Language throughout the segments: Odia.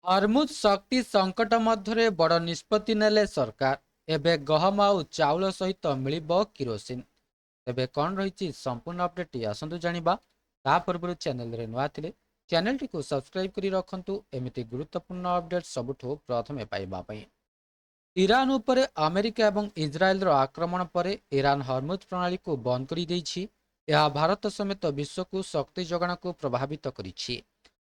ହରମୁଜ ଶକ୍ତି ସଙ୍କଟ ମଧ୍ୟରେ ବଡ଼ ନିଷ୍ପତ୍ତି ନେଲେ ସରକାର। ଏବେ ଗହମ ଆଉ ଚାଉଳ ସହିତ ମିଳିବ କିରୋସିନ। ତେବେ କ'ଣ ରହିଛି ସମ୍ପୂର୍ଣ୍ଣ ଅପଡେଟ୍ ଆସନ୍ତୁ ଜାଣିବା। ତା ପୂର୍ବରୁ ଚ୍ୟାନେଲରେ ନୂଆ ଥିଲେ ଚ୍ୟାନେଲଟିକୁ ସବସ୍କ୍ରାଇବ୍ କରି ରଖନ୍ତୁ ଏମିତି ଗୁରୁତ୍ୱପୂର୍ଣ୍ଣ ଅପଡେଟ୍ ସବୁଠୁ ପ୍ରଥମେ ପାଇବା ପାଇଁ। ଇରାନ ଉପରେ ଆମେରିକା ଏବଂ ଇସ୍ରାଏଲର ଆକ୍ରମଣ ପରେ ଇରାନ ହରମୁଜ ପ୍ରଣାଳୀକୁ ବନ୍ଦ କରିଦେଇଛି। ଏହା ଭାରତ ସମେତ ବିଶ୍ୱକୁ ଶକ୍ତି ଯୋଗାଣକୁ ପ୍ରଭାବିତ କରିଛି।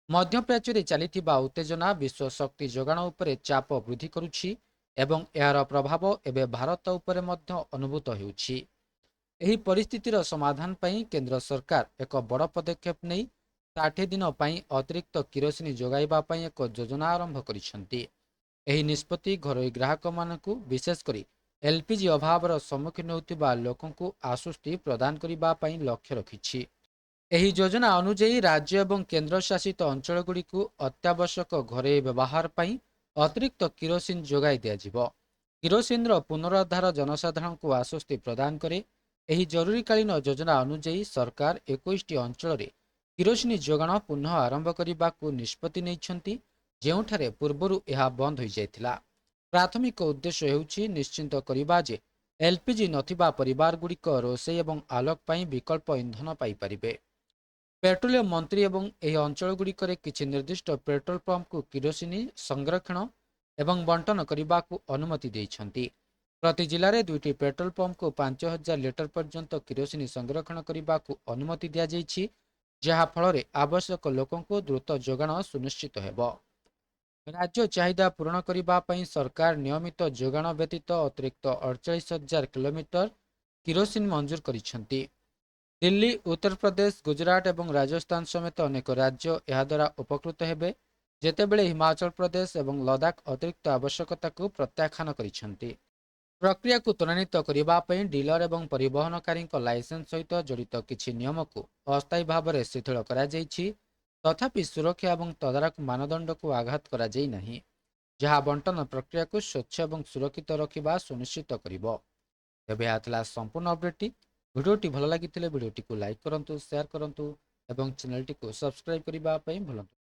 ମଧ୍ୟପ୍ରାଚ୍ୟରେ ଚାଲିଥିବା ଉତ୍ତେଜନା ବିଶ୍ୱ ଶକ୍ତି ଯୋଗାଣ ଉପରେ ଚାପ ବୃଦ୍ଧି କରୁଛି ଏବଂ ଏହାର ପ୍ରଭାବ ଏବେ ଭାରତ ଉପରେ ମଧ୍ୟ ଅନୁଭୂତ ହେଉଛି। ଏହି ପରିସ୍ଥିତିର ସମାଧାନ ପାଇଁ କେନ୍ଦ୍ର ସରକାର ଏକ ବଡ଼ ପଦକ୍ଷେପ ନେଇ 60 ଦିନ ପାଇଁ ଅତିରିକ୍ତ କିରୋସିନ ଯୋଗାଇବା ପାଇଁ ଏକ ଯୋଜନା ଆରମ୍ଭ କରିଛନ୍ତି। ଏହି ନିଷ୍ପତ୍ତି ଘରୋଇ ଗ୍ରାହକମାନଙ୍କୁ ବିଶେଷ କରି ଏଲ୍‌ପିଜି ଅଭାବର ସମ୍ମୁଖୀନ ହେଉଥିବା ଲୋକଙ୍କୁ ଆଶ୍ୱସ୍ତି ପ୍ରଦାନ କରିବା ପାଇଁ ଲକ୍ଷ୍ୟ ରଖିଛି। ଏହି ଯୋଜନା ଅନୁଯାୟୀ ରାଜ୍ୟ ଏବଂ କେନ୍ଦ୍ରଶାସିତ ଅଞ୍ଚଳଗୁଡ଼ିକୁ ଅତ୍ୟାବଶ୍ୟକ ଘରୋଇ ବ୍ୟବହାର ପାଇଁ ଅତିରିକ୍ତ କିରୋସିନ ଯୋଗାଇ ଦିଆଯିବ। କିରୋସିନର ପୁନରୁଦ୍ଧାର ଜନସାଧାରଣଙ୍କୁ ଆଶ୍ୱସ୍ତି ପ୍ରଦାନ କରେ। ଏହି ଜରୁରୀକାଳୀନ ଯୋଜନା ଅନୁଯାୟୀ ସରକାର 21ଟି ଅଞ୍ଚଳରେ କିରୋସିନ ଯୋଗାଣ ପୁନଃ ଆରମ୍ଭ କରିବାକୁ ନିଷ୍ପତ୍ତି ନେଇଛନ୍ତି, ଯେଉଁଠାରେ ପୂର୍ବରୁ ଏହା ବନ୍ଦ ହୋଇଯାଇଥିଲା। ପ୍ରାଥମିକ ଉଦ୍ଦେଶ୍ୟ ହେଉଛି ନିଶ୍ଚିତ କରିବା ଯେ ଏଲ୍‌ପିଜି ନଥିବା ପରିବାରଗୁଡ଼ିକ ରୋଷେଇ ଏବଂ ଆଲୋକ ପାଇଁ ବିକଳ୍ପ ଇନ୍ଧନ ପାଇପାରିବେ। ପେଟ୍ରୋଲିୟମ ମନ୍ତ୍ରୀ ଏବଂ ଏହି ଅଞ୍ଚଳଗୁଡ଼ିକରେ କିଛି ନିର୍ଦ୍ଦିଷ୍ଟ ପେଟ୍ରୋଲ ପମ୍ପକୁ କିରୋସିନ ସଂରକ୍ଷଣ ଏବଂ ବଣ୍ଟନ କରିବାକୁ ଅନୁମତି ଦେଇଛନ୍ତି। ପ୍ରତି ଜିଲ୍ଲାରେ 2ଟି ପେଟ୍ରୋଲ ପମ୍ପକୁ 5,000 ଲିଟର ପର୍ଯ୍ୟନ୍ତ କିରୋସିନ ସଂରକ୍ଷଣ କରିବାକୁ ଅନୁମତି ଦିଆଯାଇଛି, ଯାହା ଫଳରେ ଆବଶ୍ୟକ ଲୋକଙ୍କୁ ଦ୍ରୁତ ଯୋଗାଣ ସୁନିଶ୍ଚିତ ହେବ। ରାଜ୍ୟ ଚାହିଦା ପୂରଣ କରିବା ପାଇଁ ସରକାର ନିୟମିତ ଯୋଗାଣ ବ୍ୟତୀତ ଅତିରିକ୍ତ 48,000 କିଲୋମିଟର କିରୋସିନ ମଞ୍ଜୁର କରିଛନ୍ତି। ଦିଲ୍ଲୀ, ଉତ୍ତରପ୍ରଦେଶ, ଗୁଜରାଟ ଏବଂ ରାଜସ୍ଥାନ ସମେତ ଅନେକ ରାଜ୍ୟ ଏହାଦ୍ୱାରା ଉପକୃତ ହେବେ, ଯେତେବେଳେ ହିମାଚଳ ପ୍ରଦେଶ ଏବଂ ଲଦାଖ ଅତିରିକ୍ତ ଆବଶ୍ୟକତାକୁ ପ୍ରତ୍ୟାଖ୍ୟାନ କରିଛନ୍ତି। ପ୍ରକ୍ରିୟାକୁ ତ୍ୱରାନ୍ୱିତ କରିବା ପାଇଁ ଡିଲର ଏବଂ ପରିବହନକାରୀଙ୍କ ଲାଇସେନ୍ସ ସହିତ ଜଡ଼ିତ କିଛି ନିୟମକୁ ଅସ୍ଥାୟୀ ଭାବରେ ଶିଥିଳ କରାଯାଇଛି। ତଥାପି ସୁରକ୍ଷା ଏବଂ ତଦାରଖ ମାନଦଣ୍ଡକୁ ଆଘାତ କରାଯାଇ ନାହିଁ, ଯାହା ବଣ୍ଟନ ପ୍ରକ୍ରିୟାକୁ ସ୍ୱଚ୍ଛ ଏବଂ ସୁରକ୍ଷିତ ରଖିବା ସୁନିଶ୍ଚିତ କରିବ। ତେବେ ଏହା ଥିଲା ସମ୍ପୂର୍ଣ୍ଣ ଅପଡେଟ୍‌ଟି। ଭିଡ଼ିଓଟି ଭଲ ଲାଗିଥିଲେ ଭିଡ଼ିଓଟିକୁ ଲାଇକ୍ କରନ୍ତୁ, ସେୟାର କରନ୍ତୁ ଏବଂ ଚ୍ୟାନେଲଟିକୁ ସବସ୍କ୍ରାଇବ୍ କରିବା ପାଇଁ ଭୁଲନ୍ତୁ